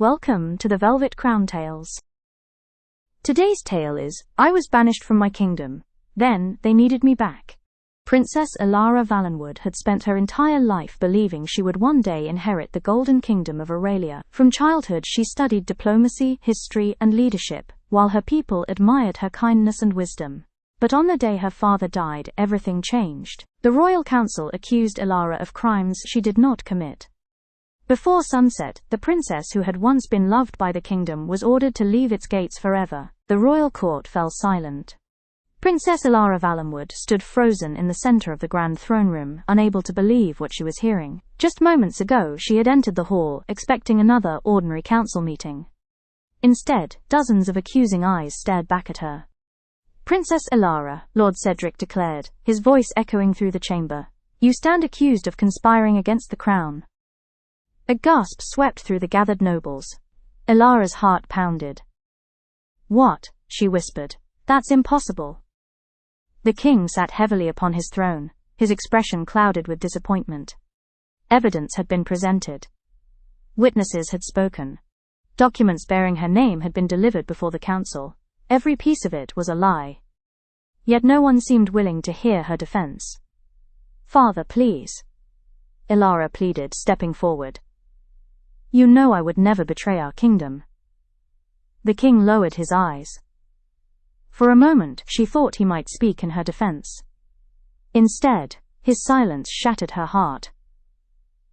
Welcome to the Velvet Crown Tales. Today's tale is, I was banished from my kingdom. Then, they needed me back. Princess Elara Valenwood had spent her entire life believing she would one day inherit the Golden Kingdom of Aurelia. From childhood she studied diplomacy, history, and leadership, while her people admired her kindness and wisdom. But on the day her father died, everything changed. The Royal Council accused Elara of crimes she did not commit. Before sunset, the princess who had once been loved by the kingdom was ordered to leave its gates forever. The royal court fell silent. Princess Elara Valenwood stood frozen in the center of the grand throne room, unable to believe what she was hearing. Just moments ago she had entered the hall, expecting another ordinary council meeting. Instead, dozens of accusing eyes stared back at her. Princess Elara, Lord Cedric declared, his voice echoing through the chamber. You stand accused of conspiring against the crown. A gasp swept through the gathered nobles. Elara's heart pounded. What? She whispered. That's impossible. The king sat heavily upon his throne, his expression clouded with disappointment. Evidence had been presented. Witnesses had spoken. Documents bearing her name had been delivered before the council. Every piece of it was a lie. Yet no one seemed willing to hear her defense. Father, please. Elara pleaded, stepping forward. You know I would never betray our kingdom. The king lowered his eyes. For a moment she thought he might speak in her defense. Instead, his silence shattered her heart.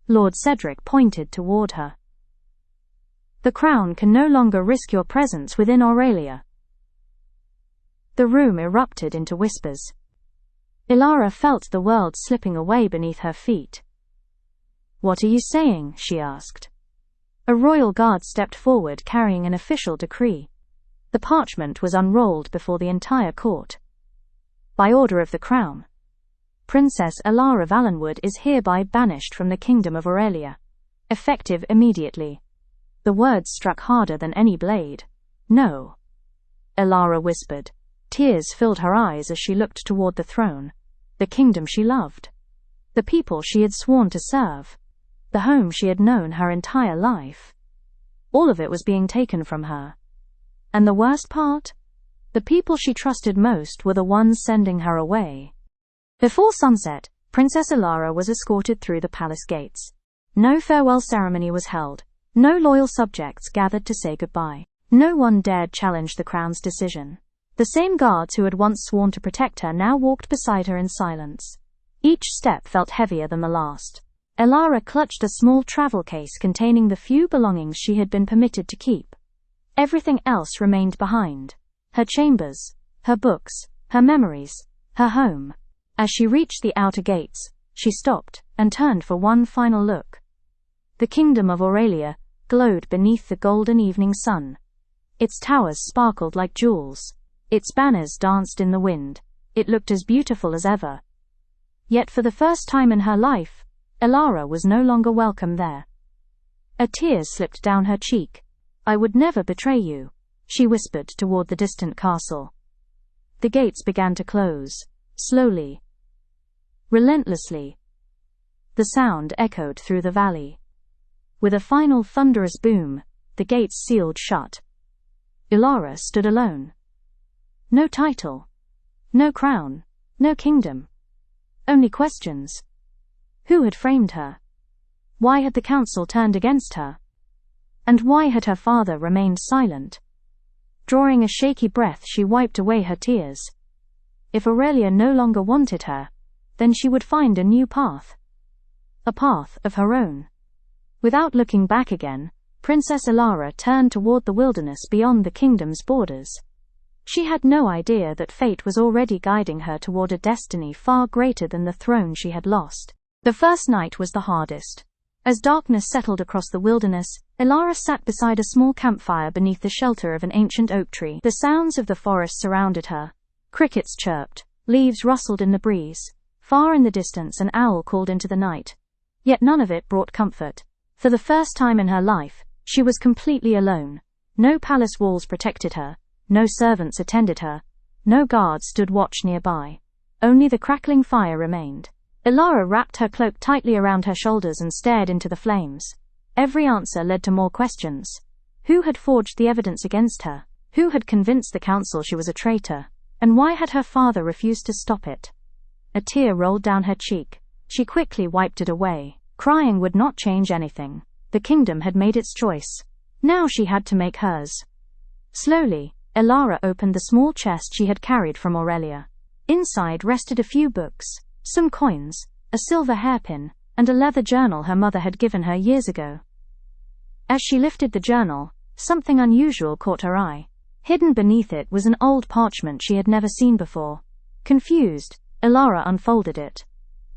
Lord Cedric pointed toward her. The crown can no longer risk your presence within Aurelia. The room erupted into whispers. Elara felt the world slipping away beneath her feet. What are you saying? She asked. A royal guard stepped forward carrying an official decree. The parchment was unrolled before the entire court. By order of the crown, Princess Elara Valenwood is hereby banished from the kingdom of Aurelia. Effective immediately. The words struck harder than any blade. No. Elara whispered. Tears filled her eyes as she looked toward the throne. The kingdom she loved. The people she had sworn to serve. The home she had known her entire life. All of it was being taken from her. And the worst part? The people she trusted most were the ones sending her away. Before sunset, Princess Elara was escorted through the palace gates. No farewell ceremony was held. No loyal subjects gathered to say goodbye. No one dared challenge the crown's decision. The same guards who had once sworn to protect her now walked beside her in silence. Each step felt heavier than the last. Elara clutched a small travel case containing the few belongings she had been permitted to keep. Everything else remained behind. Her chambers, her books, her memories, her home. As she reached the outer gates, she stopped and turned for one final look. The kingdom of Aurelia glowed beneath the golden evening sun. Its towers sparkled like jewels. Its banners danced in the wind. It looked as beautiful as ever. Yet for the first time in her life, Elara was no longer welcome there. A tear slipped down her cheek. I would never betray you, she whispered toward the distant castle. The gates began to close, slowly, relentlessly. The sound echoed through the valley. With a final thunderous boom, the gates sealed shut. Elara stood alone. No title, no crown, no kingdom. Only questions. Who had framed her? Why had the council turned against her? And why had her father remained silent? Drawing a shaky breath, she wiped away her tears. If Aurelia no longer wanted her, then she would find a new path. A path of her own. Without looking back again, Princess Elara turned toward the wilderness beyond the kingdom's borders. She had no idea that fate was already guiding her toward a destiny far greater than the throne she had lost. The first night was the hardest. As darkness settled across the wilderness, Elara sat beside a small campfire beneath the shelter of an ancient oak tree. The sounds of the forest surrounded her. Crickets chirped, leaves rustled in the breeze. Far in the distance an owl called into the night. Yet none of it brought comfort. For the first time in her life, she was completely alone. No palace walls protected her. No servants attended her. No guards stood watch nearby. Only the crackling fire remained. Elara wrapped her cloak tightly around her shoulders and stared into the flames. Every answer led to more questions. Who had forged the evidence against her? Who had convinced the council she was a traitor? And why had her father refused to stop it? A tear rolled down her cheek. She quickly wiped it away. Crying would not change anything. The kingdom had made its choice. Now she had to make hers. Slowly, Elara opened the small chest she had carried from Aurelia. Inside rested a few books, some coins, a silver hairpin, and a leather journal her mother had given her years ago. As she lifted the journal, something unusual caught her eye. Hidden beneath it was an old parchment she had never seen before. Confused, Elara unfolded it.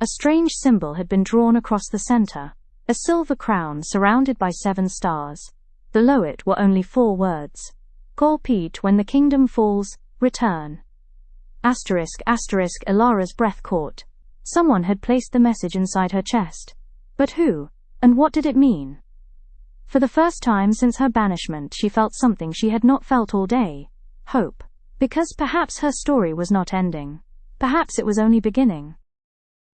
A strange symbol had been drawn across the center, a silver crown surrounded by 7 stars. Below it were only 4 words. Golpeet when the kingdom falls, return. Elara's breath caught. Someone had placed the message inside her chest. But who? And what did it mean? For the first time since her banishment, she felt something she had not felt all day. Hope. Because perhaps her story was not ending. Perhaps it was only beginning.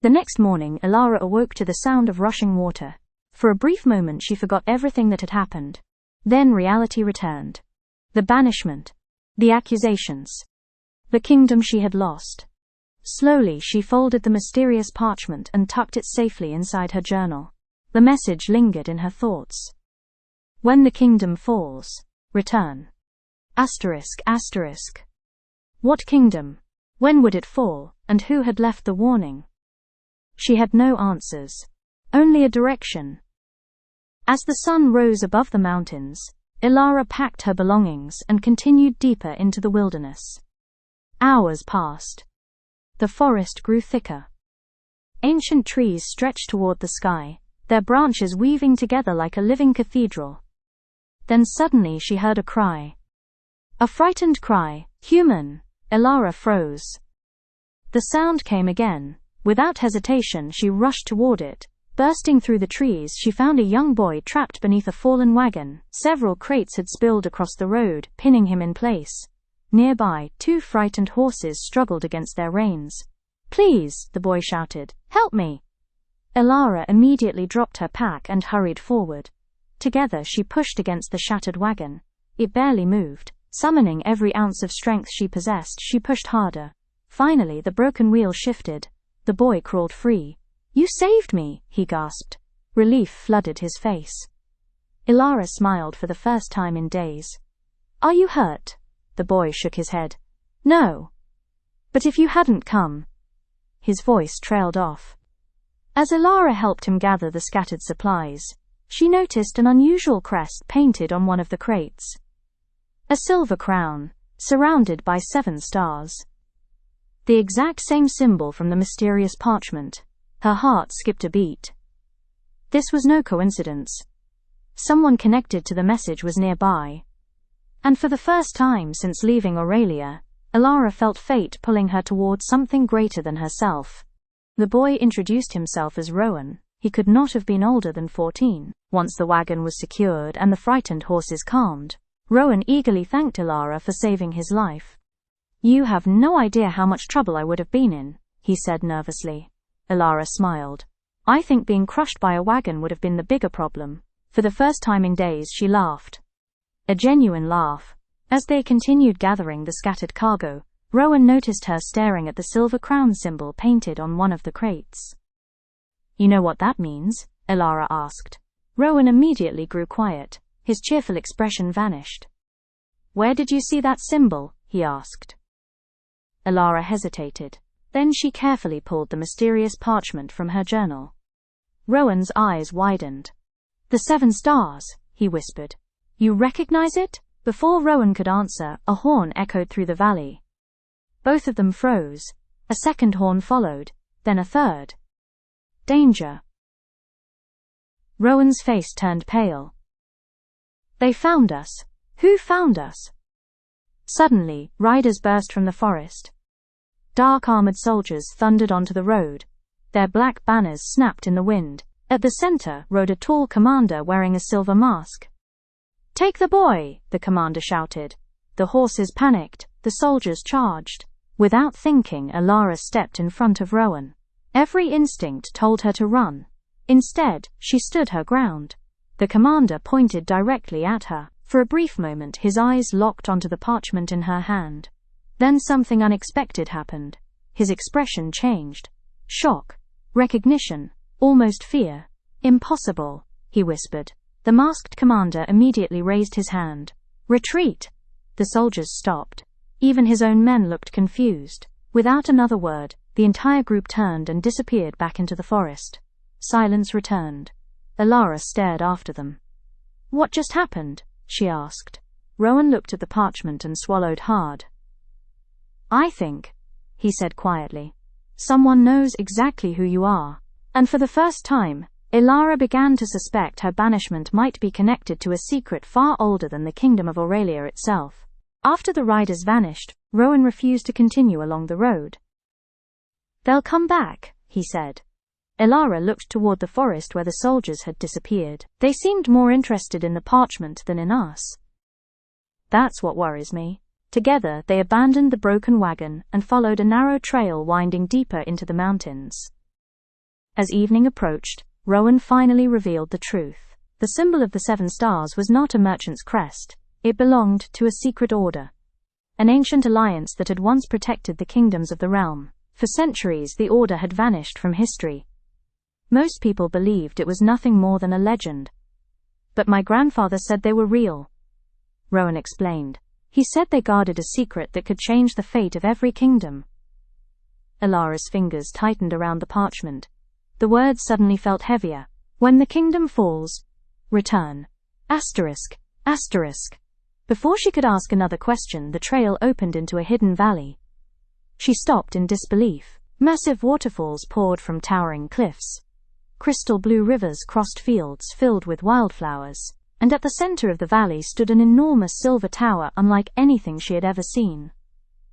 The next morning, Elara awoke to the sound of rushing water. For a brief moment she forgot everything that had happened. Then reality returned. The banishment. The accusations. The kingdom she had lost. Slowly she folded the mysterious parchment and tucked it safely inside her journal. The message lingered in her thoughts. When the kingdom falls, return. What kingdom? When would it fall, and who had left the warning? She had no answers. Only a direction. As the sun rose above the mountains, Elara packed her belongings and continued deeper into the wilderness. Hours passed. The forest grew thicker. Ancient trees stretched toward the sky, their branches weaving together like a living cathedral. Then suddenly she heard a cry. A frightened cry. Human! Elara froze. The sound came again. Without hesitation she rushed toward it. Bursting through the trees, she found a young boy trapped beneath a fallen wagon. Several crates had spilled across the road, pinning him in place. Nearby, 2 frightened horses struggled against their reins. Please, the boy shouted, help me. Elara immediately dropped her pack and hurried forward. Together she pushed against the shattered wagon. It barely moved. Summoning every ounce of strength she possessed, she pushed harder. Finally, the broken wheel shifted. The boy crawled free. You saved me, he gasped. Relief flooded his face. Elara smiled for the first time in days. Are you hurt? The boy shook his head. No. But if you hadn't come. His voice trailed off. As Elara helped him gather the scattered supplies, she noticed an unusual crest painted on one of the crates. A silver crown, surrounded by 7 stars. The exact same symbol from the mysterious parchment. Her heart skipped a beat. This was no coincidence. Someone connected to the message was nearby. And for the first time since leaving Aurelia, Elara felt fate pulling her toward something greater than herself. The boy introduced himself as Rowan. He could not have been older than 14. Once the wagon was secured and the frightened horses calmed, Rowan eagerly thanked Elara for saving his life. You have no idea how much trouble I would have been in, he said nervously. Elara smiled. I think being crushed by a wagon would have been the bigger problem. For the first time in days she laughed. A genuine laugh. As they continued gathering the scattered cargo, Rowan noticed her staring at the silver crown symbol painted on one of the crates. You know what that means? Elara asked. Rowan immediately grew quiet. His cheerful expression vanished. Where did you see that symbol? He asked. Elara hesitated. Then she carefully pulled the mysterious parchment from her journal. Rowan's eyes widened. The 7 stars, he whispered. You recognize it? Before Rowan could answer, a horn echoed through the valley. Both of them froze. A second horn followed, then a third. Danger. Rowan's face turned pale. They found us. Who found us? Suddenly, riders burst from the forest. Dark armored soldiers thundered onto the road. Their black banners snapped in the wind. At the center rode a tall commander wearing a silver mask. Take the boy, the commander shouted. The horses panicked. The soldiers charged. Without thinking, Elara stepped in front of Rowan. Every instinct told her to run. Instead, she stood her ground. The commander pointed directly at her. For a brief moment his eyes locked onto the parchment in her hand. Then something unexpected happened. His expression changed. Shock, recognition, almost fear. "Impossible," he whispered. The masked commander immediately raised his hand. "Retreat!" The soldiers stopped. Even his own men looked confused. Without another word, the entire group turned and disappeared back into the forest. Silence returned. Elara stared after them. "What just happened?" she asked. Rowan looked at the parchment and swallowed hard. "I think," he said quietly, "someone knows exactly who you are." And for the first time, Elara began to suspect her banishment might be connected to a secret far older than the kingdom of Aurelia itself. After the riders vanished, Rowan refused to continue along the road. "They'll come back," he said. Elara looked toward the forest where the soldiers had disappeared. "They seemed more interested in the parchment than in us." "That's what worries me." Together they abandoned the broken wagon and followed a narrow trail winding deeper into the mountains. As evening approached, Rowan finally revealed the truth. The symbol of the 7 stars was not a merchant's crest. It belonged to a secret order. An ancient alliance that had once protected the kingdoms of the realm. For centuries the order had vanished from history. Most people believed it was nothing more than a legend. "But my grandfather said they were real," Rowan explained. "He said they guarded a secret that could change the fate of every kingdom." Elara's fingers tightened around the parchment. The words suddenly felt heavier. "When the kingdom falls, return. Asterisk, asterisk." Before she could ask another question, the trail opened into a hidden valley. She stopped in disbelief. Massive waterfalls poured from towering cliffs. Crystal blue rivers crossed fields filled with wildflowers. And at the center of the valley stood an enormous silver tower unlike anything she had ever seen.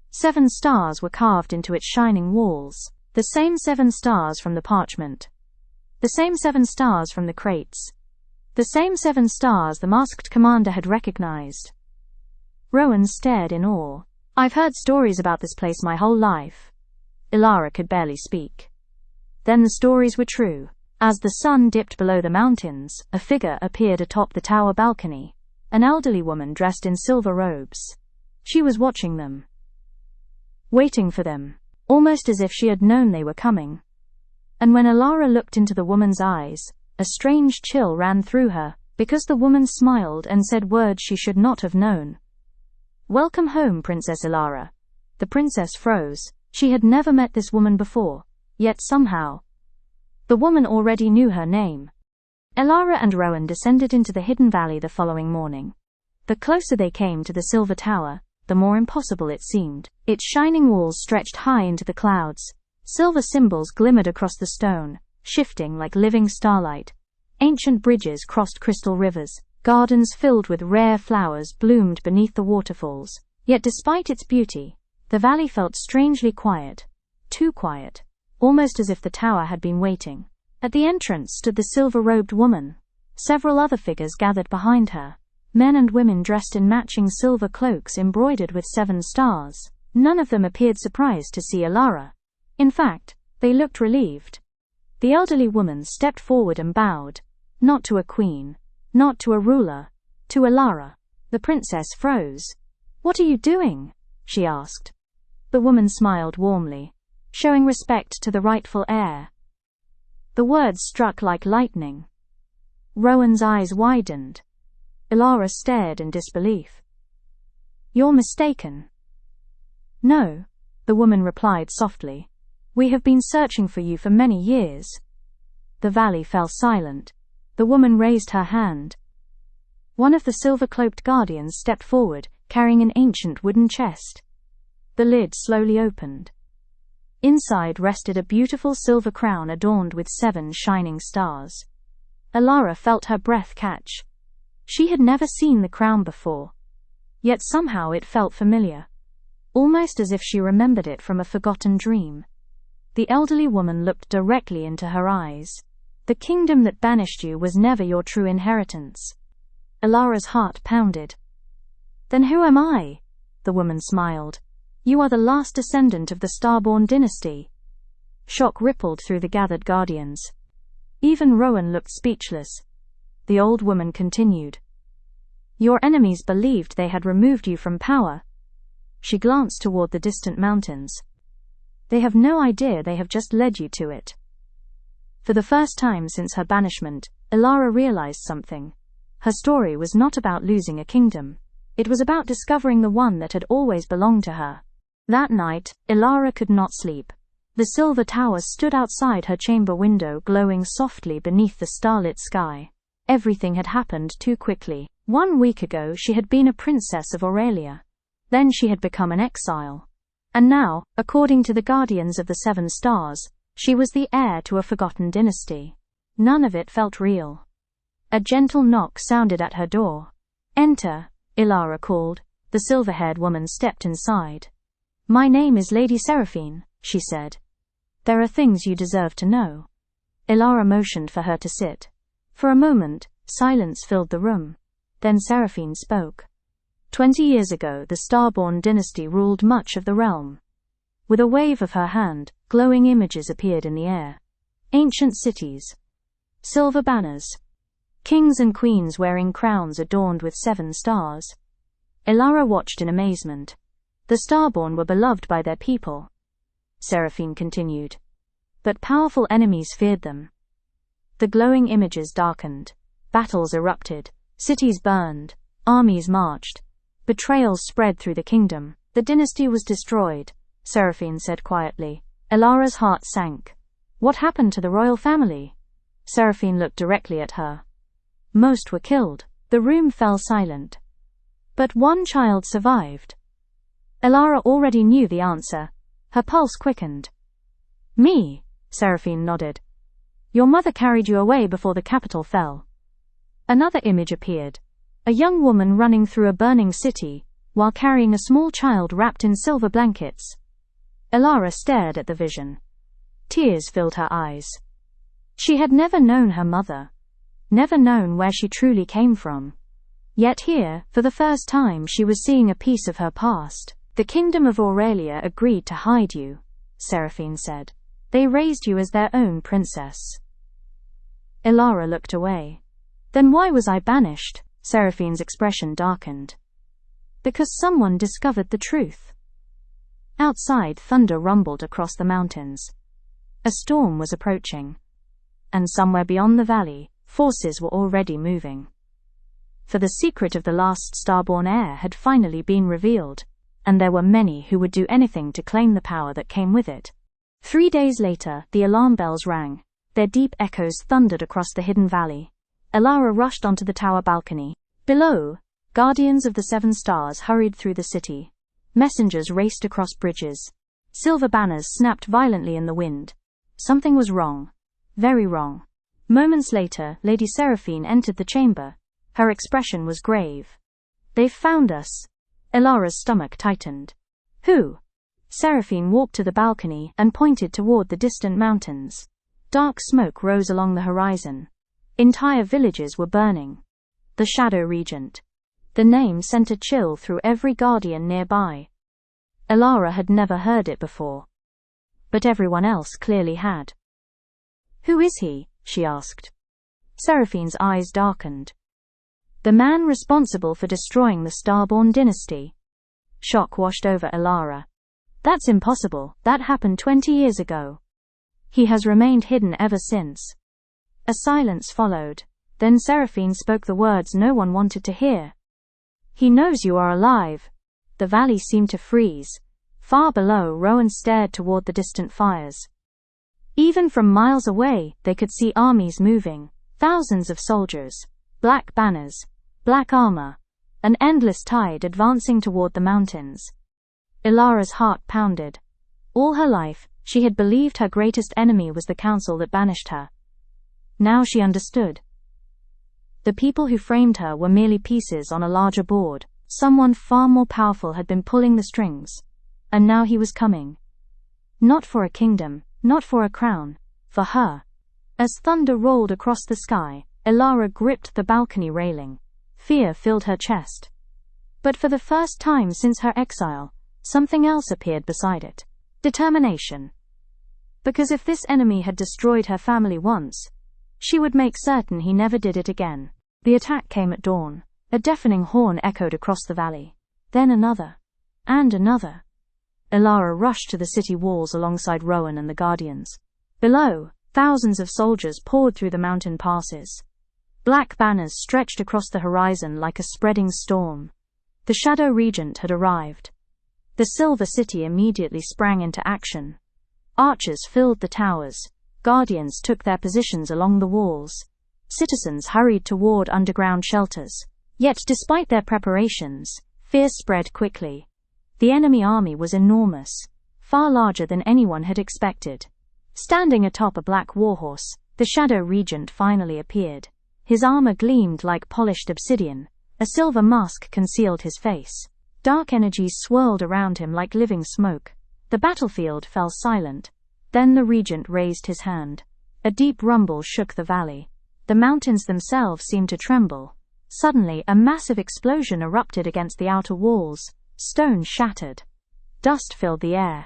7 stars were carved into its shining walls. The same 7 stars from the parchment. The same 7 stars from the crates. The same 7 stars the masked commander had recognized. Rowan stared in awe. "I've heard stories about this place my whole life." Elara could barely speak. Then the stories were true. As the sun dipped below the mountains, a figure appeared atop the tower balcony. An elderly woman dressed in silver robes. She was watching them. Waiting for them. Almost as if she had known they were coming. And when Elara looked into the woman's eyes, a strange chill ran through her, because the woman smiled and said words she should not have known. "Welcome home, Princess Elara." The princess froze. She had never met this woman before, yet somehow the woman already knew her name. Elara and Rowan descended into the hidden valley the following morning. The closer they came to the silver tower, the more impossible it seemed. Its shining walls stretched high into the clouds. Silver symbols glimmered across the stone, shifting like living starlight. Ancient bridges crossed crystal rivers. Gardens filled with rare flowers bloomed beneath the waterfalls. Yet despite its beauty, the valley felt strangely quiet. Too quiet. Almost as if the tower had been waiting. At the entrance stood the silver-robed woman. Several other figures gathered behind her. Men and women dressed in matching silver cloaks embroidered with 7 stars. None of them appeared surprised to see Elara. In fact, they looked relieved. The elderly woman stepped forward and bowed. Not to a queen. Not to a ruler. To Elara. The princess froze. "What are you doing?" she asked. The woman smiled warmly, showing respect to the rightful heir. The words struck like lightning. Rowan's eyes widened. Elara stared in disbelief. "You're mistaken." "No," the woman replied softly. "We have been searching for you for many years." The valley fell silent. The woman raised her hand. One of the silver-cloaked guardians stepped forward, carrying an ancient wooden chest. The lid slowly opened. Inside rested a beautiful silver crown adorned with 7 shining stars. Elara felt her breath catch. She had never seen the crown before. Yet somehow it felt familiar. Almost as if she remembered it from a forgotten dream. The elderly woman looked directly into her eyes. "The kingdom that banished you was never your true inheritance." Elara's heart pounded. "Then who am I?" The woman smiled. "You are the last descendant of the Starborn dynasty." Shock rippled through the gathered guardians. Even Rowan looked speechless. The old woman continued. Your enemies believed they had removed you from power. She glanced toward the distant mountains. They have no idea they have just led you to it. For the first time since her banishment, Elara realized something. Her story was not about losing a kingdom. It was about discovering the one that had always belonged to her. That night, Elara could not sleep. The silver tower stood outside her chamber window, glowing softly beneath the starlit sky. Everything had happened too quickly. 1 week ago she had been a princess of Aurelia. Then she had become an exile. And now, according to the guardians of the 7 stars, she was the heir to a forgotten dynasty. None of it felt real. A gentle knock sounded at her door. "Enter," Elara called. The silver-haired woman stepped inside. "My name is Lady Seraphine," she said. "There are things you deserve to know." Elara motioned for her to sit. For a moment, silence filled the room. Then Seraphine spoke. 20 years ago, the Starborn dynasty ruled much of the realm. With a wave of her hand, glowing images appeared in the air. Ancient cities. Silver banners. Kings and queens wearing crowns adorned with 7 stars. Elara watched in amazement. The Starborn were beloved by their people. Seraphine continued. But powerful enemies feared them. The glowing images darkened. Battles erupted. Cities burned. Armies marched. Betrayals spread through the kingdom. The dynasty was destroyed, Seraphine said quietly. Elara's heart sank. What happened to the royal family? Seraphine looked directly at her. Most were killed. The room fell silent. But 1 child survived. Elara already knew the answer. Her pulse quickened. Me, Seraphine nodded. Your mother carried you away before the capital fell. Another image appeared. A young woman running through a burning city, while carrying a small child wrapped in silver blankets. Elara stared at the vision. Tears filled her eyes. She had never known her mother. Never known where she truly came from. Yet here, for the first time, she was seeing a piece of her past. The kingdom of Aurelia agreed to hide you, Seraphine said. They raised you as their own princess. Elara looked away. Then why was I banished? Seraphine's expression darkened. Because someone discovered the truth. Outside, thunder rumbled across the mountains. A storm was approaching. And somewhere beyond the valley, forces were already moving. For the secret of the last Starborn heir had finally been revealed, and there were many who would do anything to claim the power that came with it. 3 days later, the alarm bells rang. Their deep echoes thundered across the hidden valley. Elara rushed onto the tower balcony. Below, guardians of the 7 stars hurried through the city. Messengers raced across bridges. Silver banners snapped violently in the wind. Something was wrong. Very wrong. Moments later, Lady Seraphine entered the chamber. Her expression was grave. They've found us. Elara's stomach tightened. Who? Seraphine walked to the balcony and pointed toward the distant mountains. Dark smoke rose along the horizon. Entire villages were burning. The Shadow Regent. The name sent a chill through every guardian nearby. Elara had never heard it before. But everyone else clearly had. Who is he? She asked. Seraphine's eyes darkened. The man responsible for destroying the Starborn dynasty. Shock washed over Elara. That's impossible. That happened 20 years ago. He has remained hidden ever since. A silence followed. Then Seraphine spoke the words no one wanted to hear. He knows you are alive. The valley seemed to freeze. Far below, Rowan stared toward the distant fires. Even from miles away, they could see armies moving. Thousands of soldiers. Black banners. Black armor. An endless tide advancing toward the mountains. Elara's heart pounded. All her life, she had believed her greatest enemy was the council that banished her. Now she understood. The people who framed her were merely pieces on a larger board. Someone far more powerful had been pulling the strings. And now he was coming. Not for a kingdom, not for a crown, for her. As thunder rolled across the sky, Elara gripped the balcony railing. Fear filled her chest. But for the first time since her exile, something else appeared beside it. Determination. Because if this enemy had destroyed her family once, she would make certain he never did it again. The attack came at dawn. A deafening horn echoed across the valley. Then another. And another. Elara rushed to the city walls alongside Rowan and the Guardians. Below, thousands of soldiers poured through the mountain passes. Black banners stretched across the horizon like a spreading storm. The Shadow Regent had arrived. The Silver City immediately sprang into action. Archers filled the towers. Guardians took their positions along the walls. Citizens hurried toward underground shelters. Yet despite their preparations, fear spread quickly. The enemy army was enormous, far larger than anyone had expected. Standing atop a black warhorse, the Shadow Regent finally appeared. His armor gleamed like polished obsidian. A silver mask concealed his face. Dark energies swirled around him like living smoke. The battlefield fell silent. Then the regent raised his hand. A deep rumble shook the valley. The mountains themselves seemed to tremble. Suddenly, a massive explosion erupted against the outer walls. Stone shattered. Dust filled the air.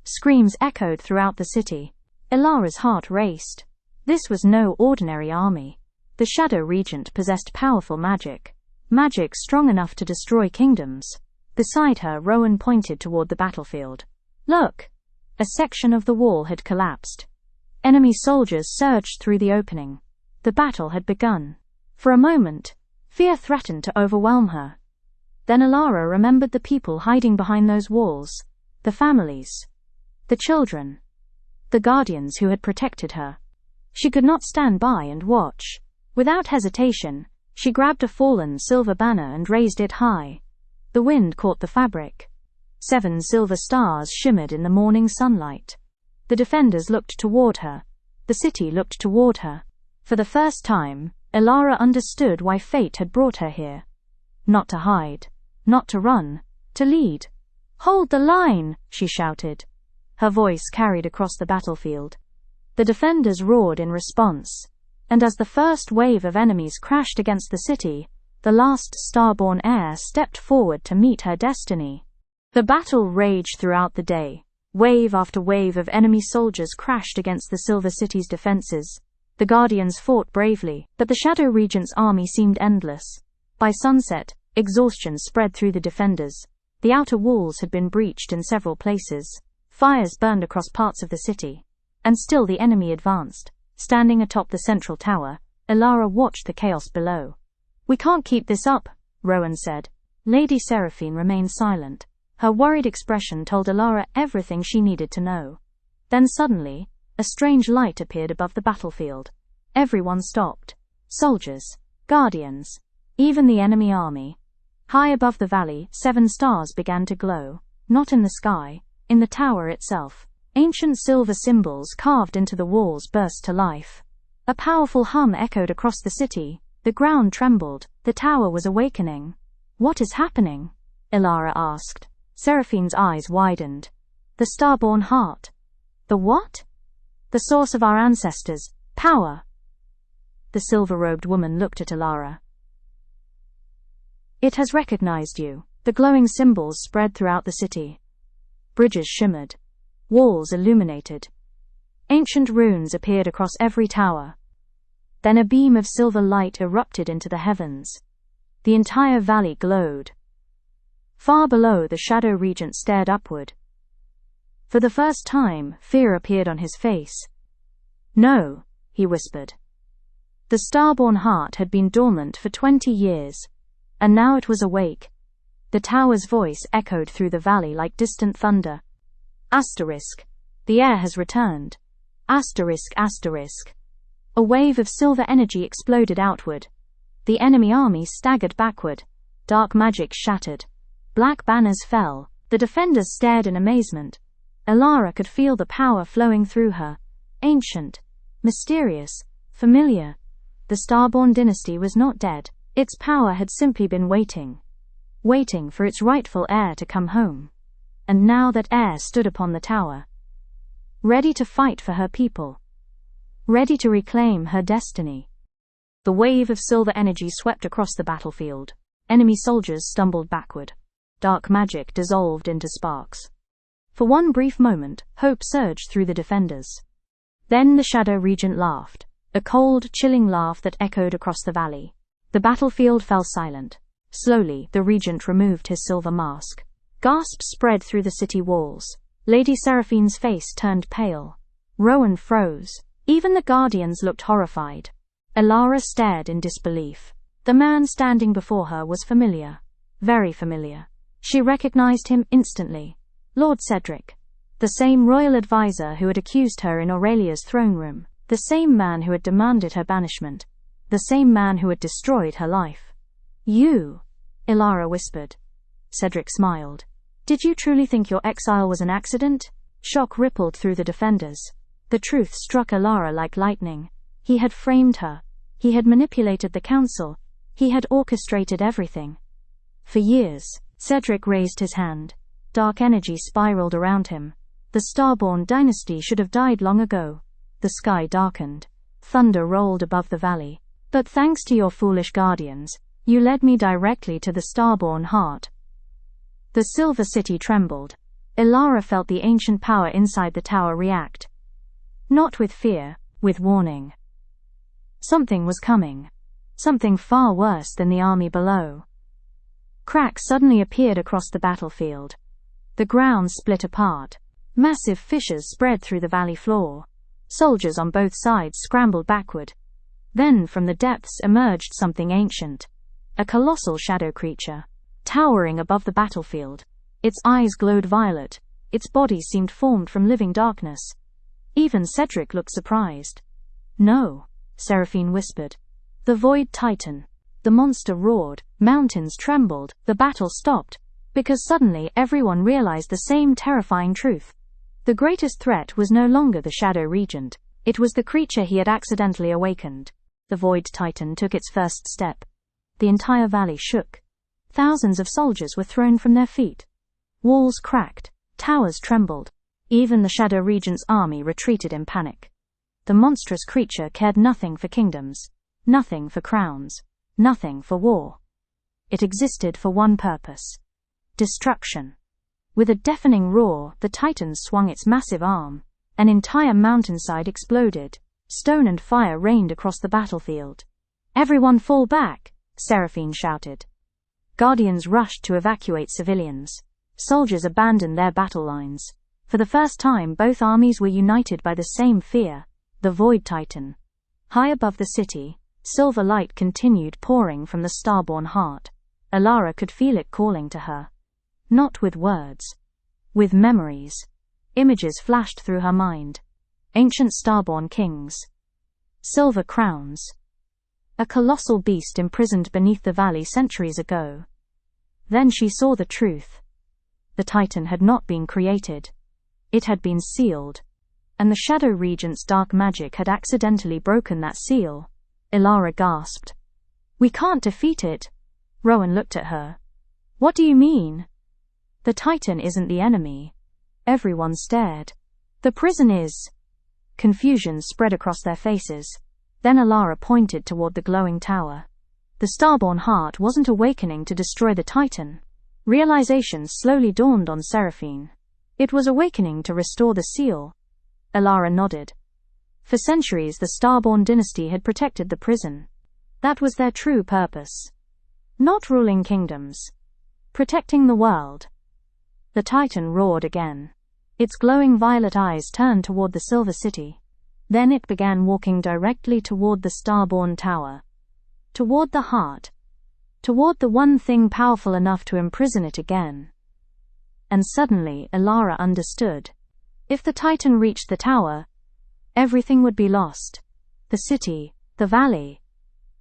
Screams echoed throughout the city. Elara's heart raced. This was no ordinary army. The Shadow Regent possessed powerful magic. Magic strong enough to destroy kingdoms. Beside her, Rowan pointed toward the battlefield. Look! A section of the wall had collapsed. Enemy soldiers surged through the opening. The battle had begun. For a moment, fear threatened to overwhelm her. Then Elara remembered the people hiding behind those walls. The families. The children. The guardians who had protected her. She could not stand by and watch. Without hesitation, she grabbed a fallen silver banner and raised it high. The wind caught the fabric. 7 silver stars shimmered in the morning sunlight. The defenders looked toward her. The city looked toward her. For the first time, Elara understood why fate had brought her here. Not to hide. Not to run. To lead. Hold the line, she shouted. Her voice carried across the battlefield. The defenders roared in response. And as the first wave of enemies crashed against the city, the last starborn heir stepped forward to meet her destiny. The battle raged throughout the day. Wave after wave of enemy soldiers crashed against the Silver City's defenses. The Guardians fought bravely, but the Shadow Regent's army seemed endless. By sunset, exhaustion spread through the defenders. The outer walls had been breached in several places. Fires burned across parts of the city. And still the enemy advanced. Standing atop the central tower, Elara watched the chaos below. "We can't keep this up," Rowan said. Lady Seraphine remained silent. Her worried expression told Elara everything she needed to know. Then suddenly, a strange light appeared above the battlefield. Everyone stopped. Soldiers, guardians, even the enemy army. High above the valley, 7 stars began to glow. Not in the sky, in the tower itself. Ancient silver symbols carved into the walls burst to life. A powerful hum echoed across the city. The ground trembled. The tower was awakening. "What is happening?" Elara asked. Seraphine's eyes widened. "The starborn heart." "The what?" "The source of our ancestors' power." The silver-robed woman looked at Elara. "It has recognized you." The glowing symbols spread throughout the city. Bridges shimmered. Walls illuminated. Ancient runes appeared across every tower. Then a beam of silver light erupted into the heavens. The entire valley glowed. Far below, the Shadow Regent stared upward. For the first time, fear appeared on his face. "No," he whispered. The starborn heart had been dormant for 20 years, and now it was awake. The tower's voice echoed through the valley like distant thunder. Asterisk. The heir has returned. Asterisk, asterisk. A wave of silver energy exploded outward. The enemy army staggered backward. Dark magic shattered. Black banners fell. The defenders stared in amazement. Elara could feel the power flowing through her. Ancient, mysterious, familiar. The Starborn dynasty was not dead. Its power had simply been waiting. Waiting for its rightful heir to come home. And now that heir stood upon the tower. Ready to fight for her people. Ready to reclaim her destiny. The wave of silver energy swept across the battlefield. Enemy soldiers stumbled backward. Dark magic dissolved into sparks. For one brief moment, hope surged through the defenders. Then the Shadow Regent laughed. A cold, chilling laugh that echoed across the valley. The battlefield fell silent. Slowly, the regent removed his silver mask. Gasps spread through the city walls. Lady Seraphine's face turned pale. Rowan froze. Even the guardians looked horrified. Elara stared in disbelief. The man standing before her was familiar. Very familiar. She recognized him instantly. Lord Cedric. The same royal advisor who had accused her in Aurelia's throne room. The same man who had demanded her banishment. The same man who had destroyed her life. You, Elara whispered. Cedric smiled. Did you truly think your exile was an accident? Shock rippled through the defenders. The truth struck Elara like lightning. He had framed her. He had manipulated the council. He had orchestrated everything. For years, Cedric raised his hand. Dark energy spiraled around him. The Starborn dynasty should have died long ago. The sky darkened. Thunder rolled above the valley. But thanks to your foolish guardians, you led me directly to the Starborn heart. The Silver City trembled. Elara felt the ancient power inside the tower react. Not with fear, with warning. Something was coming. Something far worse than the army below. Cracks suddenly appeared across the battlefield. The ground split apart. Massive fissures spread through the valley floor. Soldiers on both sides scrambled backward. Then from the depths emerged something ancient. A colossal shadow creature, towering above the battlefield. Its eyes glowed violet. Its body seemed formed from living darkness. Even Cedric looked surprised. No, Seraphine whispered. The Void Titan. The monster roared. Mountains trembled. The battle stopped. Because suddenly everyone realized the same terrifying truth. The greatest threat was no longer the Shadow Regent. It was the creature he had accidentally awakened. The Void Titan took its first step. The entire valley shook. Thousands of soldiers were thrown from their feet. Walls cracked. Towers trembled. Even the Shadow Regent's army retreated in panic. The monstrous creature cared nothing for kingdoms, nothing for crowns, nothing for war. It existed for one purpose: destruction. With a deafening roar, the Titan swung its massive arm. An entire mountainside exploded. Stone and fire rained across the battlefield. Everyone fall back, Seraphine shouted. Guardians rushed to evacuate civilians. Soldiers abandoned their battle lines. For the first time, both armies were united by the same fear, the Void Titan. High above the city, silver light continued pouring from the Starborn heart. Elara could feel it calling to her. Not with words. With memories. Images flashed through her mind. Ancient Starborn kings. Silver crowns. A colossal beast imprisoned beneath the valley centuries ago. Then she saw the truth. The Titan had not been created. It had been sealed. And the Shadow Regent's dark magic had accidentally broken that seal. Elara gasped. We can't defeat it. Rowan looked at her. What do you mean? The Titan isn't the enemy. Everyone stared. The prison is. Confusion spread across their faces. Then Elara pointed toward the glowing tower. The Starborn heart wasn't awakening to destroy the Titan. Realization slowly dawned on Seraphine. It was awakening to restore the seal. Elara nodded. For centuries the Starborn dynasty had protected the prison. That was their true purpose. Not ruling kingdoms. Protecting the world. The Titan roared again. Its glowing violet eyes turned toward the Silver City. Then it began walking directly toward the Starborn Tower. Toward the heart. Toward the one thing powerful enough to imprison it again. And suddenly Elara understood. If the Titan reached the tower, everything would be lost. The city, the valley,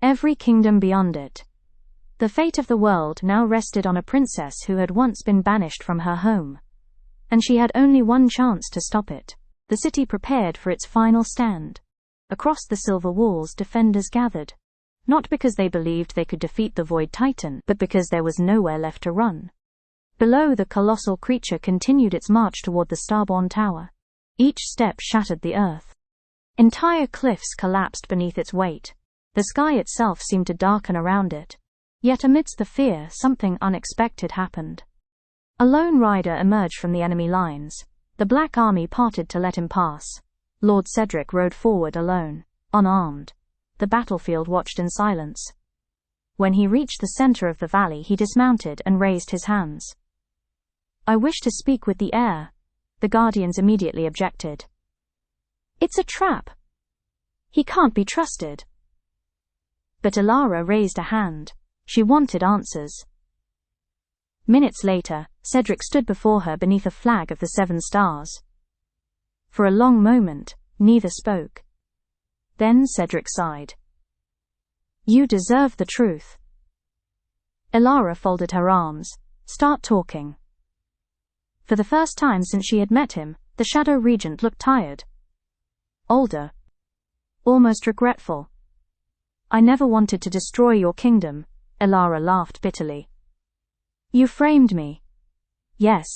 every kingdom beyond it. The fate of the world now rested on a princess who had once been banished from her home. And she had only one chance to stop it. The city prepared for its final stand. Across the silver walls defenders gathered. Not because they believed they could defeat the Void Titan, but because there was nowhere left to run. Below, the colossal creature continued its march toward the Starborn Tower. Each step shattered the earth. Entire cliffs collapsed beneath its weight. The sky itself seemed to darken around it. Yet amidst the fear, something unexpected happened. A lone rider emerged from the enemy lines. The Black Army parted to let him pass. Lord Cedric rode forward alone, unarmed. The battlefield watched in silence. When he reached the center of the valley, he dismounted and raised his hands. "I wish to speak with the heir," the guardians immediately objected. "It's a trap. He can't be trusted." But Alara raised a hand. She wanted answers. Minutes later, Cedric stood before her beneath a flag of the 7 stars. For a long moment, neither spoke. Then Cedric sighed. "You deserve the truth." Alara folded her arms. "Start talking." For the first time since she had met him, the Shadow Regent looked tired. Older. Almost regretful. "I never wanted to destroy your kingdom," Alara laughed bitterly. "You framed me." "Yes."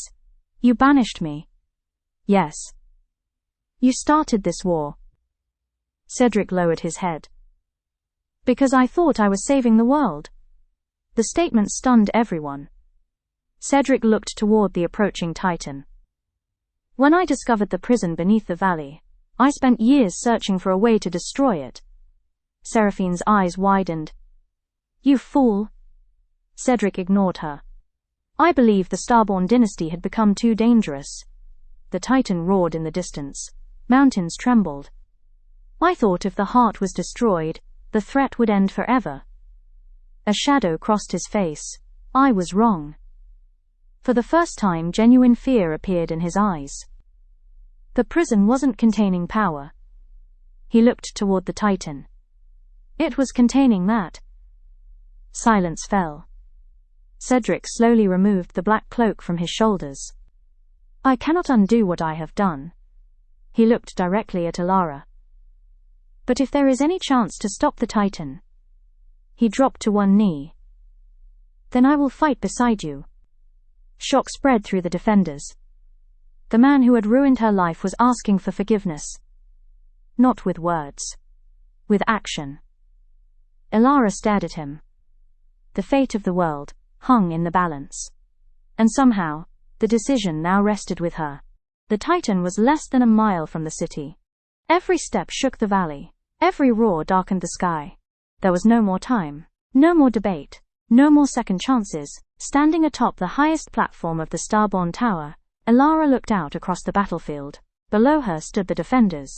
"You banished me." "Yes." "You started this war." Cedric lowered his head. "Because I thought I was saving the world." The statement stunned everyone. Cedric looked toward the approaching Titan. "When I discovered the prison beneath the valley, I spent years searching for a way to destroy it." Seraphine's eyes widened. "You fool." Cedric ignored her. "I believe the Starborn dynasty had become too dangerous." The Titan roared in the distance. Mountains trembled. "I thought if the heart was destroyed, the threat would end forever." A shadow crossed his face. "I was wrong." For the first time, genuine fear appeared in his eyes. The prison wasn't containing power. He looked toward the Titan. It was containing that. Silence fell. Cedric slowly removed the black cloak from his shoulders. "I cannot undo what I have done." He looked directly at Alara. "But if there is any chance to stop the Titan—" He dropped to one knee. "Then I will fight beside you." Shock spread through the defenders. The man who had ruined her life was asking for forgiveness. Not with words. With action. Alara stared at him. The fate of the world hung in the balance. And somehow, the decision now rested with her. The Titan was less than a mile from the city. Every step shook the valley. Every roar darkened the sky. There was no more time. No more debate. No more second chances. Standing atop the highest platform of the Starborn Tower, Alara looked out across the battlefield. Below her stood the defenders.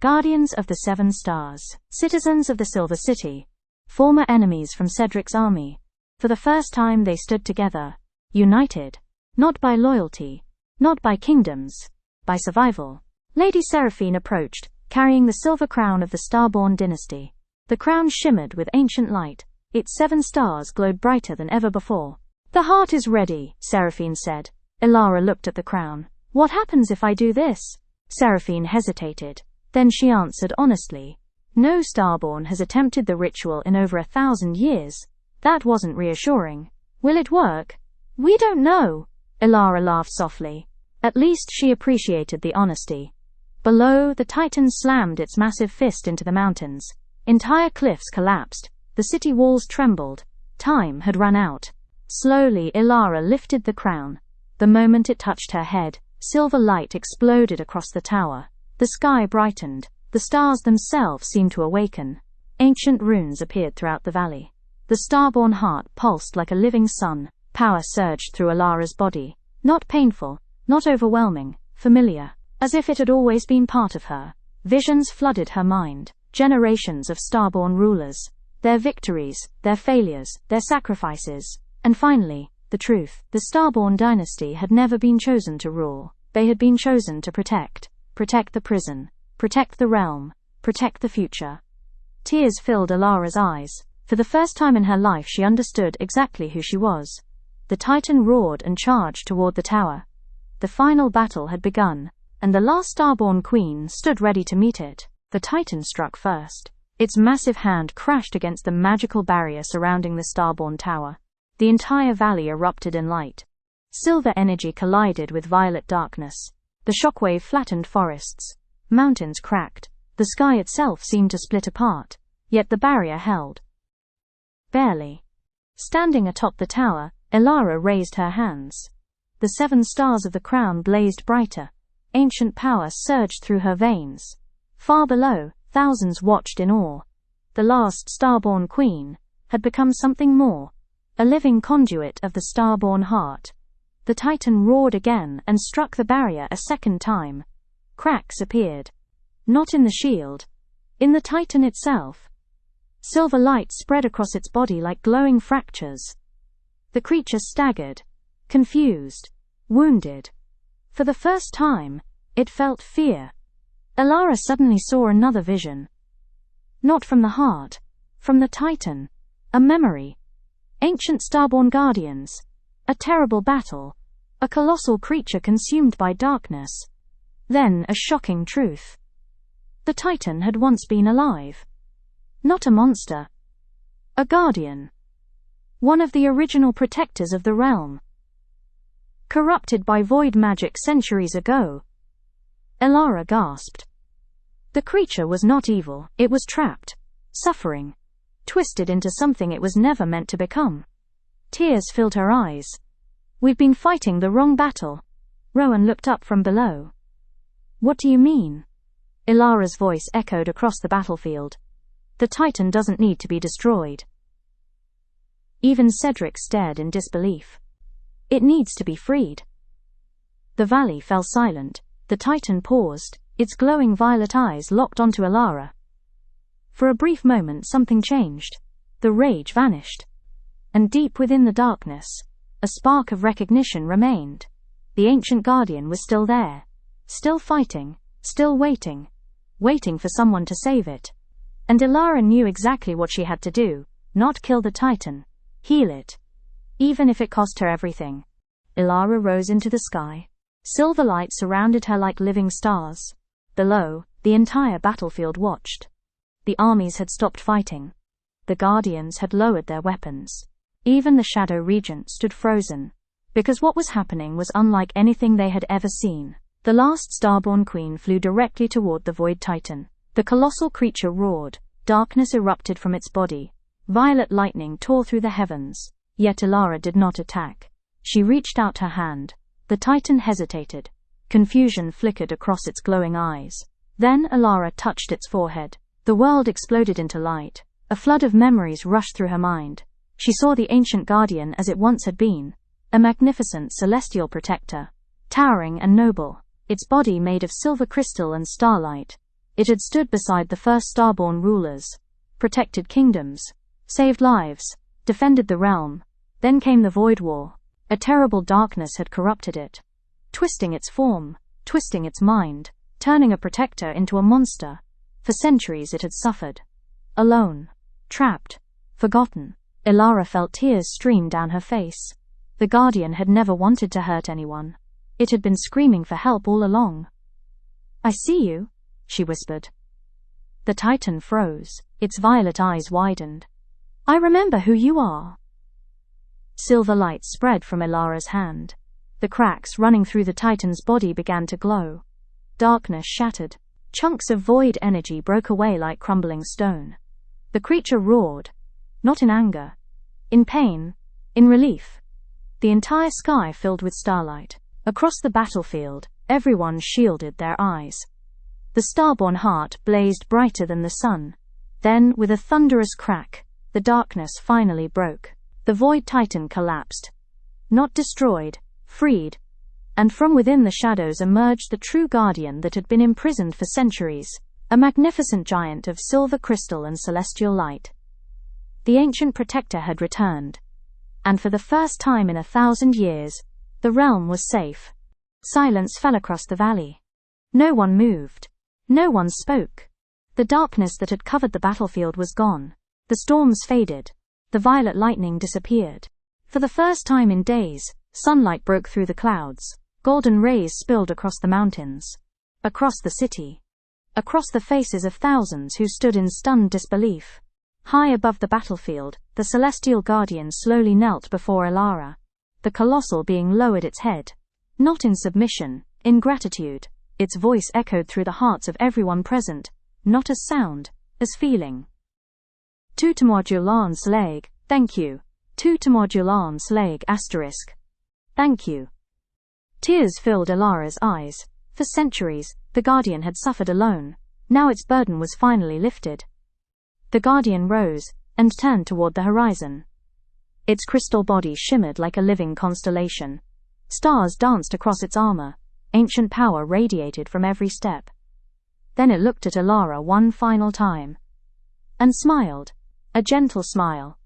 Guardians of the 7 stars. Citizens of the Silver City. Former enemies from Cedric's army. For the first time they stood together. United. Not by loyalty. Not by kingdoms. By survival. Lady Seraphine approached, carrying the silver crown of the Starborn dynasty. The crown shimmered with ancient light. Its 7 stars glowed brighter than ever before. "The heart is ready," Seraphine said. Alara looked at the crown. "What happens if I do this?" Seraphine hesitated. Then she answered honestly. "No Starborn has attempted the ritual in over 1,000 years. That wasn't reassuring." "Will it work?" "We don't know." Alara laughed softly. At least she appreciated the honesty. Below, the Titan slammed its massive fist into the mountains. Entire cliffs collapsed. The city walls trembled. Time had run out. Slowly, Alara lifted the crown. The moment it touched her head, silver light exploded across the tower. The sky brightened. The stars themselves seemed to awaken. Ancient runes appeared throughout the valley. The Starborn heart pulsed like a living sun. Power surged through Alara's body. Not painful, not overwhelming, familiar. As if it had always been part of her. Visions flooded her mind. Generations of Starborn rulers. Their victories, their failures, their sacrifices. And finally, the truth. The Starborn dynasty had never been chosen to rule. They had been chosen to protect. Protect the prison. Protect the realm. Protect the future. Tears filled Alara's eyes. For the first time in her life she understood exactly who she was. The Titan roared and charged toward the tower. The final battle had begun, and the last Starborn queen stood ready to meet it. The Titan struck first. Its massive hand crashed against the magical barrier surrounding the Starborn tower. The entire valley erupted in light. Silver energy collided with violet darkness. The shockwave flattened forests. Mountains cracked. The sky itself seemed to split apart. Yet the barrier held. Barely. Standing atop the tower, Alara raised her hands. The 7 stars of the crown blazed brighter. Ancient power surged through her veins. Far below, thousands watched in awe. The last Starborn queen, had become something more, a living conduit of the star-born heart. The Titan roared again and struck the barrier a second time. Cracks appeared. Not in the shield. In the Titan itself. Silver light spread across its body like glowing fractures. The creature staggered, confused, wounded. For the first time, it felt fear. Elara suddenly saw another vision. Not from the heart, from the Titan. A memory. Ancient starborn guardians. A terrible battle. A colossal creature consumed by darkness. Then a shocking truth. The Titan had once been alive. Not a monster. A guardian. One of the original protectors of the realm. Corrupted by void magic centuries ago. Elara gasped. The creature was not evil, it was trapped, suffering, twisted into something it was never meant to become. Tears filled her eyes. We've been fighting the wrong battle. Rowan looked up from below. What do you mean? Elara's voice echoed across the battlefield. The Titan doesn't need to be destroyed. Even Cedric stared in disbelief. It needs to be freed. The valley fell silent. The Titan paused, its glowing violet eyes locked onto Elara. For a brief moment something changed. The rage vanished. And deep within the darkness, a spark of recognition remained. The ancient guardian was still there. Still fighting, still waiting. Waiting for someone to save it. And Elara knew exactly what she had to do. Not kill the Titan. Heal it. Even if it cost her everything. Elara rose into the sky. Silver light surrounded her like living stars. Below, the entire battlefield watched. The armies had stopped fighting. The guardians had lowered their weapons. Even the Shadow Regent stood frozen. Because what was happening was unlike anything they had ever seen. The last starborn queen flew directly toward the Void Titan. The colossal creature roared. Darkness erupted from its body. Violet lightning tore through the heavens. Yet Elara did not attack. She reached out her hand. The Titan hesitated. Confusion flickered across its glowing eyes. Then Elara touched its forehead. The world exploded into light. A flood of memories rushed through her mind. She saw the ancient guardian as it once had been. A magnificent celestial protector. Towering and noble. Its body made of silver crystal and starlight. It had stood beside the first starborn rulers. Protected kingdoms. Saved lives. Defended the realm. Then came the Void War. A terrible darkness had corrupted it. Twisting its form. Twisting its mind. Turning a protector into a monster. For centuries it had suffered. Alone. Trapped. Forgotten. Elara felt tears stream down her face. The Guardian had never wanted to hurt anyone. It had been screaming for help all along. I see you, she whispered. The Titan froze. Its violet eyes widened. I remember who you are. Silver light spread from Elara's hand. The cracks running through the Titan's body began to glow. Darkness shattered. Chunks of void energy broke away like crumbling stone. The creature roared. Not in anger. In pain. In relief. The entire sky filled with starlight. Across the battlefield, everyone shielded their eyes. The starborn heart blazed brighter than the sun. Then, with a thunderous crack, the darkness finally broke. The Void Titan collapsed. Not destroyed, freed. And from within the shadows emerged the true guardian that had been imprisoned for centuries, a magnificent giant of silver crystal and celestial light. The ancient protector had returned. And for the first time in 1,000 years, the realm was safe. Silence fell across the valley. No one moved. No one spoke. The darkness that had covered the battlefield was gone. The storms faded. The violet lightning disappeared. For the first time in days, sunlight broke through the clouds. Golden rays spilled across the mountains. Across the city. Across the faces of thousands who stood in stunned disbelief. High above the battlefield, the celestial guardian slowly knelt before Elara. The colossal being lowered its head. Not in submission, in gratitude. Its voice echoed through the hearts of everyone present, not as sound, as feeling. Tutemodulan Slag, thank you. Tutemodulan Slag asterisk. Thank you. Tears filled Elara's eyes. For centuries, the Guardian had suffered alone. Now its burden was finally lifted. The Guardian rose, and turned toward the horizon. Its crystal body shimmered like a living constellation. Stars danced across its armor. Ancient power radiated from every step. Then it looked at Alara one final time. And smiled. A gentle smile.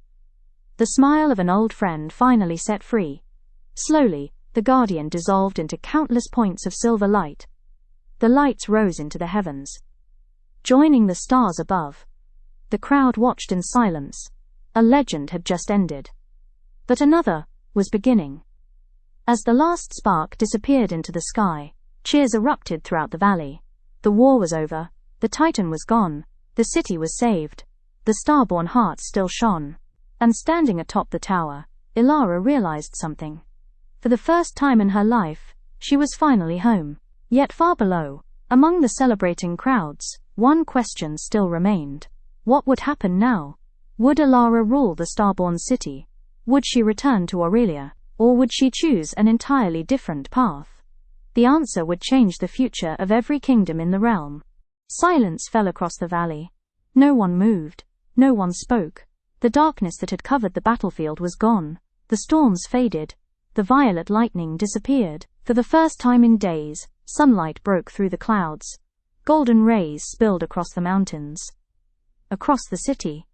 The smile of an old friend finally set free. Slowly, the Guardian dissolved into countless points of silver light. The lights rose into the heavens, joining the stars above. The crowd watched in silence. A legend had just ended. But another was beginning. As the last spark disappeared into the sky, cheers erupted throughout the valley. The war was over, the Titan was gone, the city was saved, the starborn hearts still shone. And standing atop the tower, Alara realized something. For the first time in her life, she was finally home. Yet far below, among the celebrating crowds, one question still remained. What would happen now? Would Alara rule the starborn city? Would she return to Aurelia? Or would she choose an entirely different path? The answer would change the future of every kingdom in the realm. Silence fell across the valley. No one moved. No one spoke. The darkness that had covered the battlefield was gone. The storms faded. The violet lightning disappeared. For the first time in days, sunlight broke through the clouds. Golden rays spilled across the mountains. Across the city.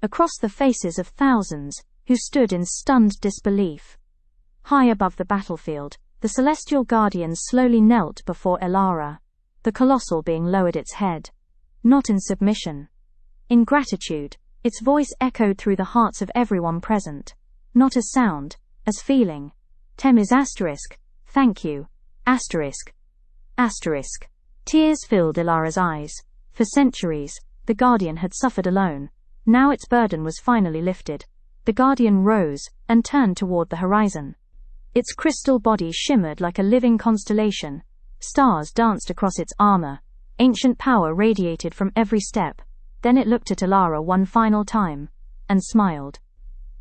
Across the faces of thousands who stood in stunned disbelief. High above the battlefield, the celestial guardian slowly knelt before Alara, the colossal being lowered its head. Not in submission. In gratitude, its voice echoed through the hearts of everyone present. Not as sound, as feeling. Temis asterisk, thank you, asterisk, asterisk. Tears filled Alara's eyes. For centuries, the guardian had suffered alone. Now its burden was finally lifted. The guardian rose and turned toward the horizon. Its crystal body shimmered like a living constellation. Stars danced across its armor. Ancient power radiated from every step. Then it looked at Alara one final time, and smiled.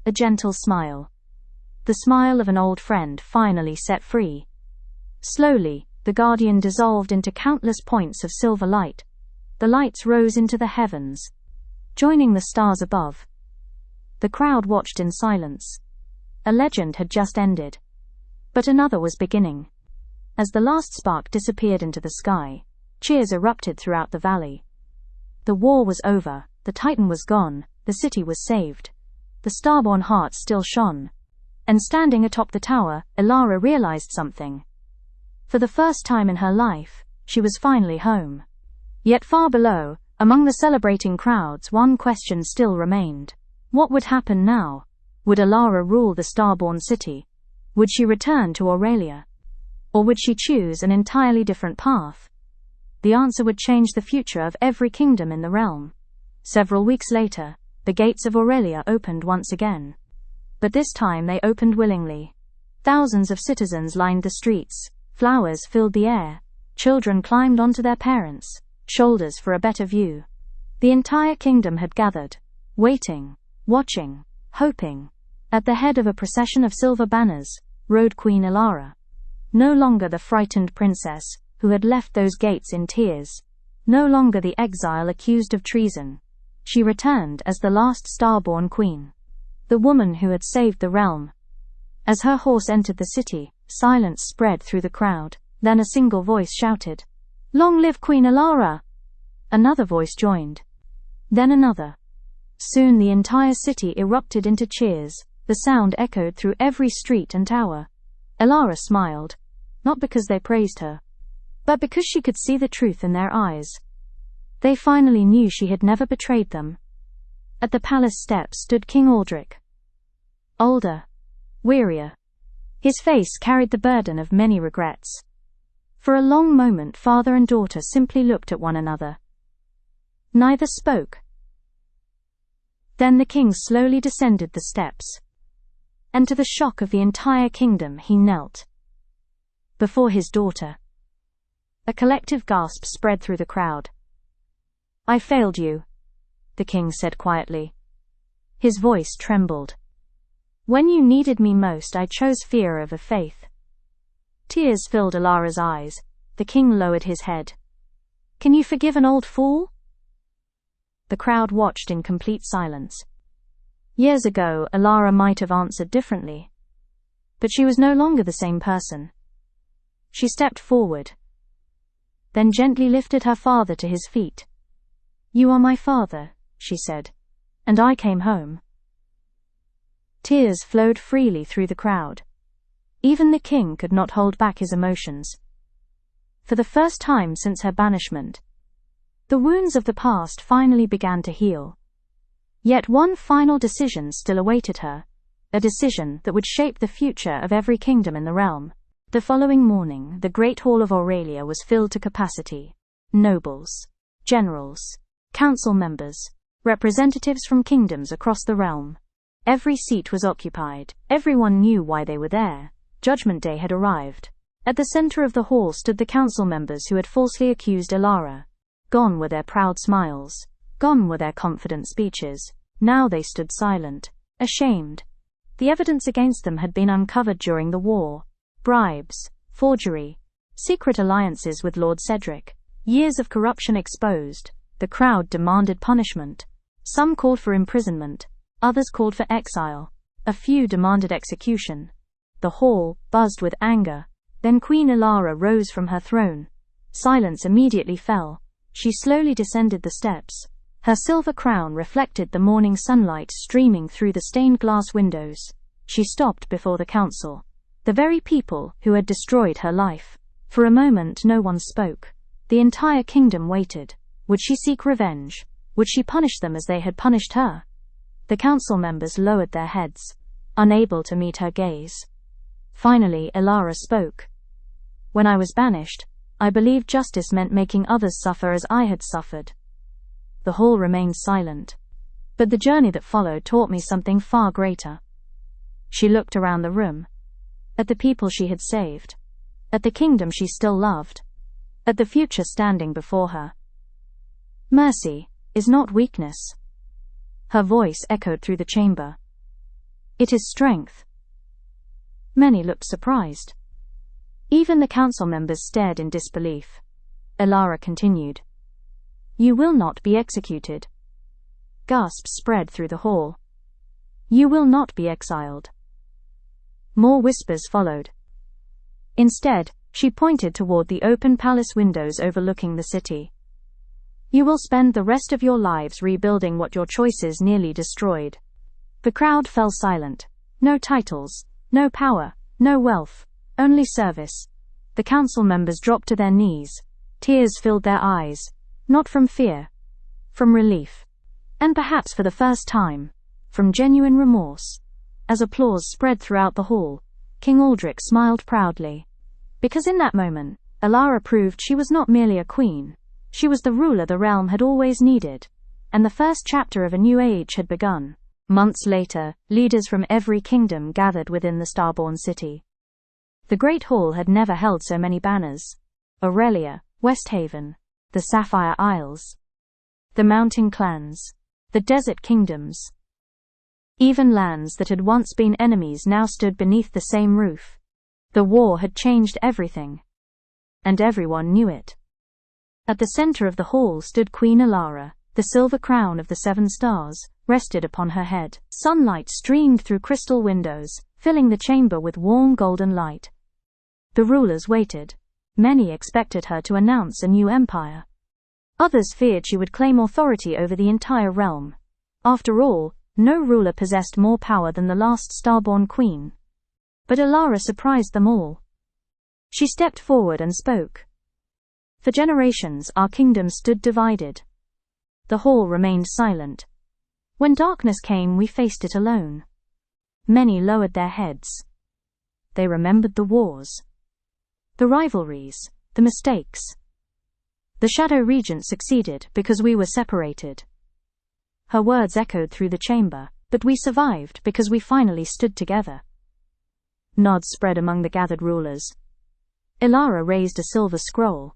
A gentle smile. The smile of an old friend finally set free. Slowly, the guardian dissolved into countless points of silver light. The lights rose into the heavens, joining the stars above. The crowd watched in silence. A legend had just ended. But another was beginning. As the last spark disappeared into the sky, cheers erupted throughout the valley. The war was over, the Titan was gone, the city was saved. The starborn hearts still shone. And standing atop the tower, Alara realized something. For the first time in her life, she was finally home. Yet far below, among the celebrating crowds, one question still remained. What would happen now? Would Alara rule the starborn city? Would she return to Aurelia? Or would she choose an entirely different path? The answer would change the future of every kingdom in the realm. Several weeks later, the gates of Aurelia opened once again. But this time they opened willingly. Thousands of citizens lined the streets, flowers filled the air, children climbed onto their parents' shoulders for a better view. The entire kingdom had gathered, waiting, watching, hoping. At the head of a procession of silver banners, rode Queen Alara. No longer the frightened princess, who had left those gates in tears. No longer the exile accused of treason. She returned as the last starborn queen. The woman who had saved the realm. As her horse entered the city, silence spread through the crowd. Then a single voice shouted, "Long live Queen Alara!" Another voice joined. Then another. Soon the entire city erupted into cheers. The sound echoed through every street and tower. Alara smiled, not because they praised her, but because she could see the truth in their eyes. They finally knew she had never betrayed them. At the palace steps stood King Aldrich. Older, wearier. His face carried the burden of many regrets. For a long moment father and daughter simply looked at one another. Neither spoke. Then the king slowly descended the steps. And to the shock of the entire kingdom, he knelt before his daughter. A collective gasp spread through the crowd. "I failed you," the king said quietly. His voice trembled. "When you needed me most, I chose fear over faith." Tears filled Alara's eyes. The king lowered his head. "Can you forgive an old fool?" The crowd watched in complete silence. Years ago, Alara might have answered differently. But she was no longer the same person. She stepped forward, then gently lifted her father to his feet. "You are my father," she said, "and I came home." Tears flowed freely through the crowd. Even the king could not hold back his emotions. For the first time since her banishment, the wounds of the past finally began to heal. Yet one final decision still awaited her, a decision that would shape the future of every kingdom in the realm. The following morning, the great hall of Aurelia was filled to capacity. Nobles, generals, council members, representatives from kingdoms across the realm. Every seat was occupied. Everyone knew why they were there. Judgment Day had arrived. At the center of the hall stood the council members who had falsely accused Alara. Gone were their proud smiles. Gone were their confident speeches. Now they stood silent, ashamed. The evidence against them had been uncovered during the war. Bribes, forgery, secret alliances with Lord Cedric, years of corruption exposed. The crowd demanded punishment. Some called for imprisonment, others called for exile. A few demanded execution. The hall buzzed with anger. Then Queen Alara rose from her throne. Silence immediately fell. She slowly descended the steps. Her silver crown reflected the morning sunlight streaming through the stained glass windows. She stopped before the council, the very people who had destroyed her life. For a moment no one spoke. The entire kingdom waited. Would she seek revenge? Would she punish them as they had punished her? The council members lowered their heads, unable to meet her gaze. Finally, Alara spoke. "When I was banished, I believed justice meant making others suffer as I had suffered." The hall remained silent. But the journey that followed taught me something far greater. She looked around the room, at the people she had saved, at the kingdom she still loved, at the future standing before her. Mercy is not weakness. Her voice echoed through the chamber. It is strength. Many looked surprised. Even the council members stared in disbelief. Alara continued. "You will not be executed." Gasps spread through the hall. "You will not be exiled." More whispers followed. Instead, she pointed toward the open palace windows overlooking the city. "You will spend the rest of your lives rebuilding what your choices nearly destroyed." The crowd fell silent. No titles, no power, no wealth, only service. The council members dropped to their knees. Tears filled their eyes, not from fear, from relief, and perhaps for the first time, from genuine remorse. As applause spread throughout the hall, King Aldrich smiled proudly. Because in that moment, Alara proved she was not merely a queen. She was the ruler the realm had always needed, and the first chapter of a new age had begun. Months later, leaders from every kingdom gathered within the Starborn city. The Great Hall had never held so many banners. Aurelia, Westhaven, the Sapphire Isles, the Mountain Clans, the Desert Kingdoms. Even lands that had once been enemies now stood beneath the same roof. The war had changed everything, and everyone knew it. At the center of the hall stood Queen Alara. The silver crown of the 7 stars rested upon her head. Sunlight streamed through crystal windows, filling the chamber with warm golden light. The rulers waited. Many expected her to announce a new empire. Others feared she would claim authority over the entire realm. After all, no ruler possessed more power than the last Starborn queen. But Alara surprised them all. She stepped forward and spoke. For generations, our kingdom stood divided. The hall remained silent. When darkness came, we faced it alone. Many lowered their heads. They remembered the wars, the rivalries, the mistakes. The Shadow Regent succeeded because we were separated. Her words echoed through the chamber, but we survived because we finally stood together. Nods spread among the gathered rulers. Alara raised a silver scroll.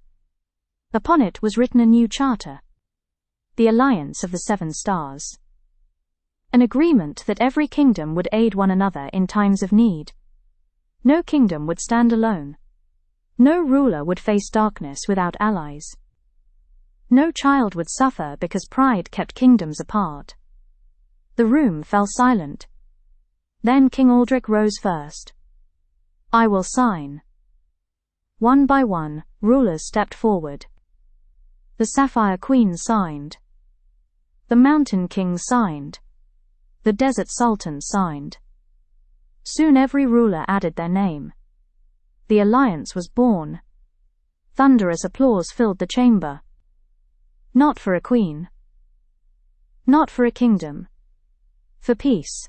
Upon it was written a new charter. The Alliance of the 7 Stars. An agreement that every kingdom would aid one another in times of need. No kingdom would stand alone. No ruler would face darkness without allies. No child would suffer because pride kept kingdoms apart. The room fell silent. Then King Aldrich rose first. "I will sign." One by one, rulers stepped forward. The Sapphire Queen signed. The Mountain King signed. The Desert Sultan signed. Soon every ruler added their name. The alliance was born. Thunderous applause filled the chamber. Not for a queen. Not for a kingdom. For peace.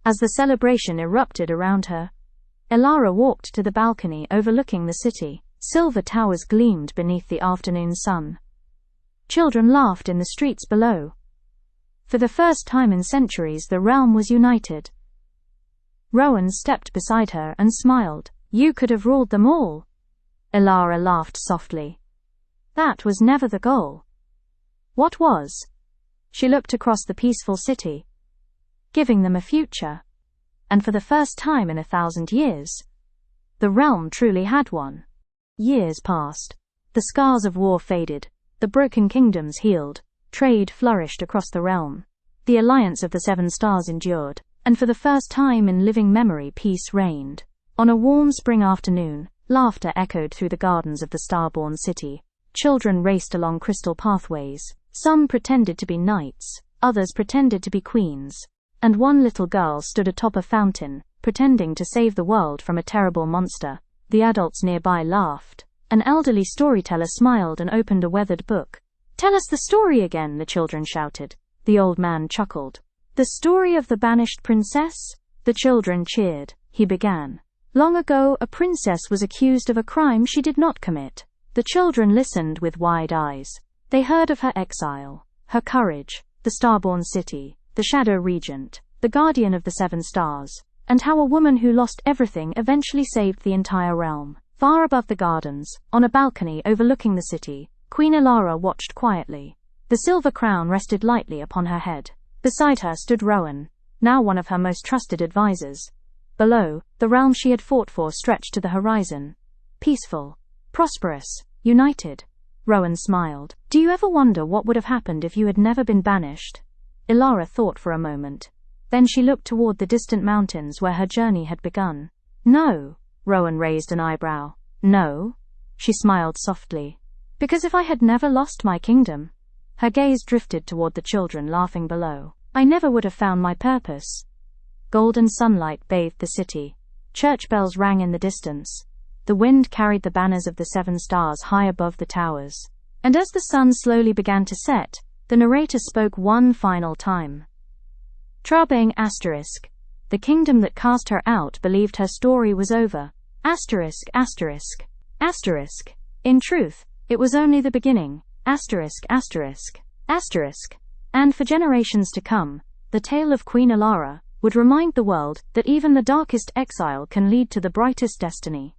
As the celebration erupted around her, Elara walked to the balcony overlooking the city. Silver towers gleamed beneath the afternoon sun. Children laughed in the streets below. For the first time in centuries, the realm was united. Rowan stepped beside her and smiled. "You could have ruled them all." Elara laughed softly. "That was never the goal." "What was?" She looked across the peaceful city. "Giving them a future." And for the first time in 1,000 years, the realm truly had one. Years passed. The scars of war faded. The broken kingdoms healed. Trade flourished across the realm. The alliance of the Seven Stars endured. And for the first time in living memory, peace reigned. On a warm spring afternoon, laughter echoed through the gardens of the star-born city. Children raced along crystal pathways. Some pretended to be knights. Others pretended to be queens. And one little girl stood atop a fountain, pretending to save the world from a terrible monster. The adults nearby laughed. An elderly storyteller smiled and opened a weathered book. "Tell us the story again," the children shouted. The old man chuckled. "The story of the banished princess?" The children cheered. He began. "Long ago, a princess was accused of a crime she did not commit." The children listened with wide eyes. They heard of her exile, her courage, the starborn city, the shadow regent, the guardian of the seven stars, and how a woman who lost everything eventually saved the entire realm. Far above the gardens, on a balcony overlooking the city, Queen Elara watched quietly. The silver crown rested lightly upon her head. Beside her stood Rowan, now one of her most trusted advisors. Below, the realm she had fought for stretched to the horizon. Peaceful, prosperous, united. Rowan smiled. "Do you ever wonder what would have happened if you had never been banished?" Elara thought for a moment. Then she looked toward the distant mountains where her journey had begun. "No." Rowan raised an eyebrow. "No?" She smiled softly. "Because if I had never lost my kingdom," her gaze drifted toward the children laughing below, "I never would have found my purpose." Golden sunlight bathed the city. Church bells rang in the distance. The wind carried the banners of the seven stars high above the towers. And as the sun slowly began to set, the narrator spoke one final time. Trabang asterisk. The kingdom that cast her out believed her story was over. Asterisk, asterisk. Asterisk. In truth, it was only the beginning. Asterisk, asterisk. Asterisk. And for generations to come, the tale of Queen Elara would remind the world that even the darkest exile can lead to the brightest destiny.